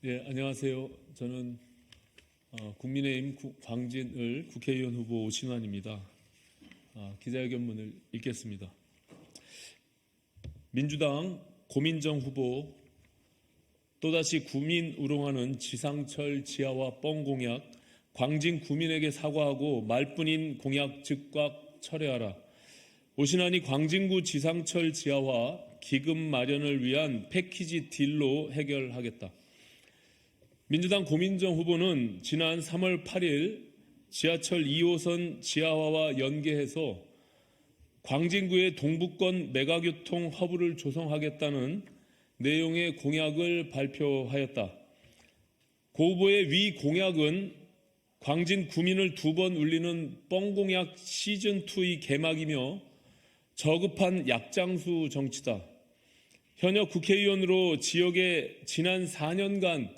예, 안녕하세요. 저는 국민의힘 광진을 국회의원 후보 오신환입니다. 기자회견문을 읽겠습니다. 민주당 고민정 후보 또다시 구민 우롱하는 지상철 지하화 뻥 공약, 광진 구민에게 사과하고 말뿐인 공약 즉각 철회하라. 오신환이 광진구 지상철 지하화 기금 마련을 위한 패키지 딜로 해결하겠다. 민주당 고민정 후보는 지난 3월 8일 지하철 2호선 지하화와 연계해서 광진구의 동부권 메가교통 허브를 조성하겠다는 내용의 공약을 발표하였다. 고 후보의 위 공약은 광진 구민을 2번 울리는 뻥공약 시즌2의 개막이며 저급한 약장수 정치다. 현역 국회의원으로 지역에 지난 4년간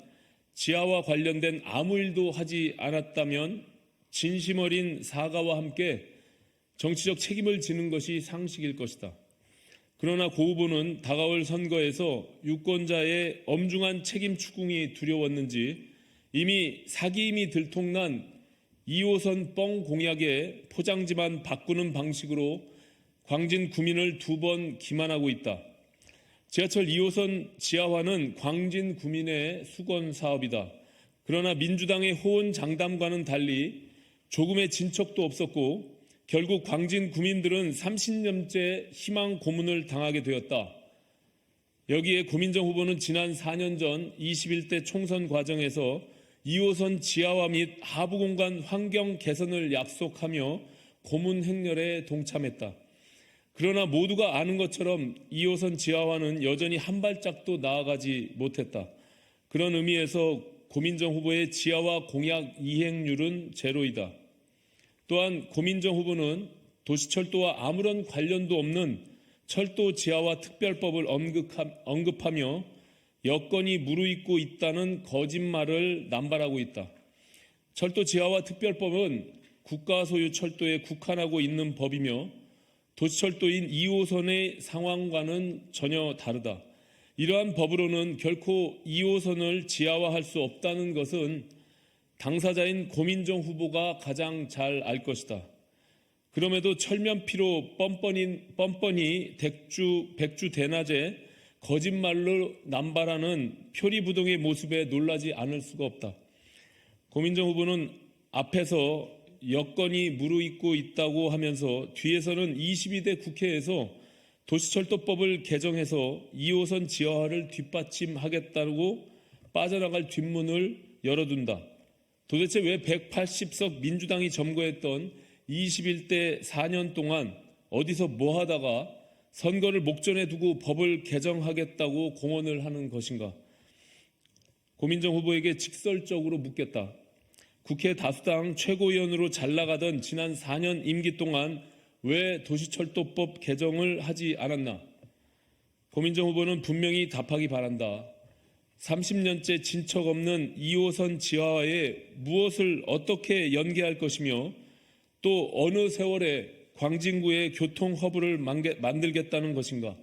지하와 관련된 아무 일도 하지 않았다면 진심 어린 사과와 함께 정치적 책임을 지는 것이 상식일 것이다. 그러나 고 후보는 다가올 선거에서 유권자의 엄중한 책임 추궁이 두려웠는지 이미 사기임이 들통난 2호선 뻥 공약의 포장지만 바꾸는 방식으로 광진 구민을 2번 기만하고 있다. 지하철 2호선 지하화는 광진 구민의 수건 사업이다. 그러나 민주당의 호언 장담과는 달리 조금의 진척도 없었고 결국 광진 구민들은 30년째 희망 고문을 당하게 되었다. 여기에 고민정 후보는 지난 4년 전 21대 총선 과정에서 2호선 지하화 및 하부공간 환경 개선을 약속하며 고문 행렬에 동참했다. 그러나 모두가 아는 것처럼 2호선 지하화는 여전히 한 발짝도 나아가지 못했다. 그런 의미에서 고민정 후보의 지하화 공약 이행률은 제로이다. 또한 고민정 후보는 도시철도와 아무런 관련도 없는 철도 지하화 특별법을 언급하며 여건이 무르익고 있다는 거짓말을 남발하고 있다. 철도 지하화 특별법은 국가 소유 철도에 국한하고 있는 법이며 도시철도인 2호선의 상황과는 전혀 다르다. 이러한 법으로는 결코 2호선을 지하화할 수 없다는 것은 당사자인 고민정 후보가 가장 잘 알 것이다. 그럼에도 철면피로 뻔뻔히 백주 대낮에 거짓말로 남발하는 표리부동의 모습에 놀라지 않을 수가 없다. 고민정 후보는 앞에서 여건이 무르익고 있다고 하면서 뒤에서는 22대 국회에서 도시철도법을 개정해서 2호선 지하화를 뒷받침하겠다고 빠져나갈 뒷문을 열어둔다. 도대체 왜 180석 민주당이 점거했던 21대 4년 동안 어디서 뭐 하다가 선거를 목전에 두고 법을 개정하겠다고 공언을 하는 것인가? 고민정 후보에게 직설적으로 묻겠다. 국회 다수당 최고위원으로 잘 나가던 지난 4년 임기 동안 왜 도시철도법 개정을 하지 않았나? 고민정 후보는 분명히 답하기 바란다. 30년째 진척 없는 2호선 지하화에 무엇을 어떻게 연계할 것이며 또 어느 세월에 광진구의 교통 허브를 만들겠다는 것인가?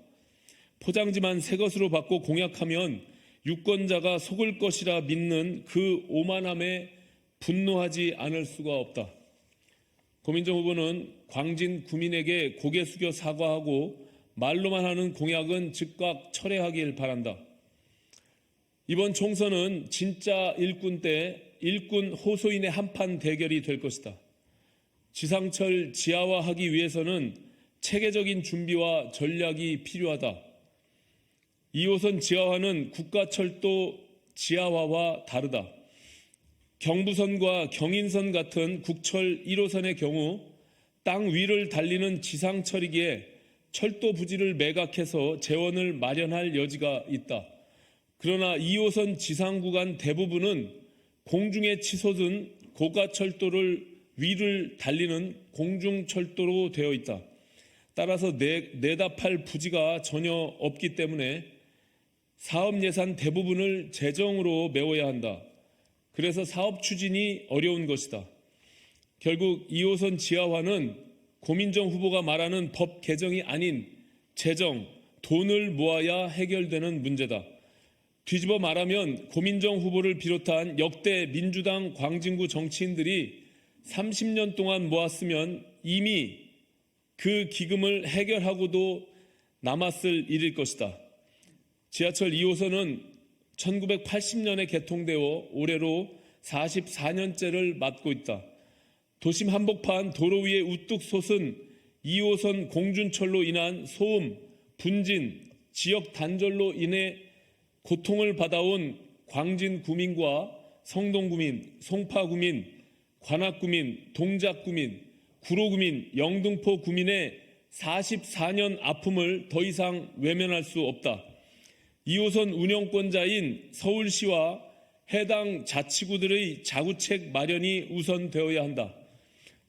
포장지만 새 것으로 받고 공약하면 유권자가 속을 것이라 믿는 그 오만함에 분노하지 않을 수가 없다. 고민정 후보는 광진 구민에게 고개 숙여 사과하고 말로만 하는 공약은 즉각 철회하길 바란다. 이번 총선은 진짜 일꾼 때 일꾼 호소인의 한판 대결이 될 것이다. 지상철 지하화하기 위해서는 체계적인 준비와 전략이 필요하다. 2호선 지하화는 국가철도 지하화와 다르다. 경부선과 경인선 같은 국철 1호선의 경우 땅 위를 달리는 지상철이기에 철도 부지를 매각해서 재원을 마련할 여지가 있다. 그러나 2호선 지상구간 대부분은 공중에 치솟은 고가철도를 위를 달리는 공중철도로 되어 있다. 따라서 내답할 부지가 전혀 없기 때문에 사업 예산 대부분을 재정으로 메워야 한다. 그래서 사업 추진이 어려운 것이다. 결국 2호선 지하화는 고민정 후보가 말하는 법 개정이 아닌 재정, 돈을 모아야 해결되는 문제다. 뒤집어 말하면 고민정 후보를 비롯한 역대 민주당 광진구 정치인들이 30년 동안 모았으면 이미 그 기금을 해결하고도 남았을 일일 것이다. 지하철 2호선은 1980년에 개통되어 올해로 44년째를 맞고 있다. 도심 한복판 도로 위에 우뚝 솟은 2호선 공준철로 인한 소음, 분진, 지역 단절로 인해 고통을 받아온 광진 구민과 성동 구민, 송파 구민, 관악 구민, 동작 구민, 구로 구민, 영등포 구민의 44년 아픔을 더 이상 외면할 수 없다. 2호선 운영권자인 서울시와 해당 자치구들의 자구책 마련이 우선되어야 한다.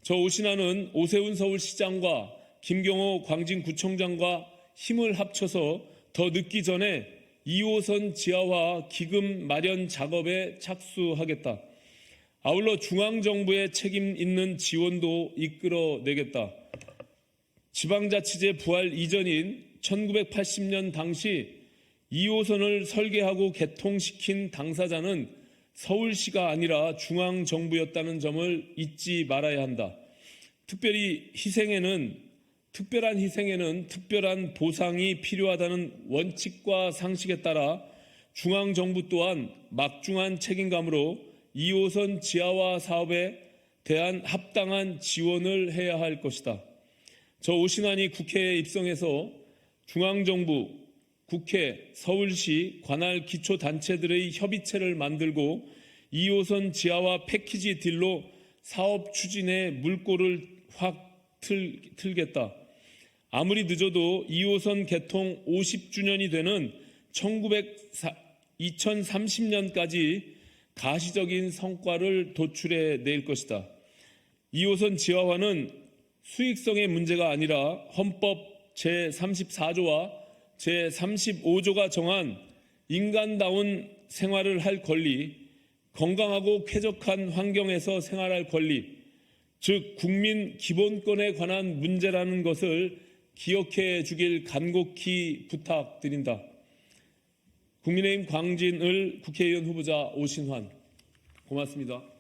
저 오신환은 오세훈 서울시장과 김경호 광진구청장과 힘을 합쳐서 더 늦기 전에 2호선 지하화 기금 마련 작업에 착수하겠다. 아울러 중앙정부의 책임 있는 지원도 이끌어내겠다. 지방자치제 부활 이전인 1980년 당시 2호선을 설계하고 개통시킨 당사자는 서울시가 아니라 중앙정부였다는 점을 잊지 말아야 한다. 특별한 희생에는 특별한 보상이 필요하다는 원칙과 상식에 따라 중앙정부 또한 막중한 책임감으로 2호선 지하화 사업에 대한 합당한 지원을 해야 할 것이다. 저 오신환이 국회에 입성해서 중앙정부, 국회, 서울시, 관할 기초단체들의 협의체를 만들고 2호선 지하화 패키지 딜로 사업 추진에 물꼬를 확 틀겠다. 아무리 늦어도 2호선 개통 50주년이 되는 2030년까지 가시적인 성과를 도출해 낼 것이다. 2호선 지하화는 수익성의 문제가 아니라 헌법 제34조와 제35조가 정한 인간다운 생활을 할 권리, 건강하고 쾌적한 환경에서 생활할 권리, 즉 국민 기본권에 관한 문제라는 것을 기억해 주길 간곡히 부탁드린다. 국민의힘 광진을 국회의원 후보자 오신환, 고맙습니다.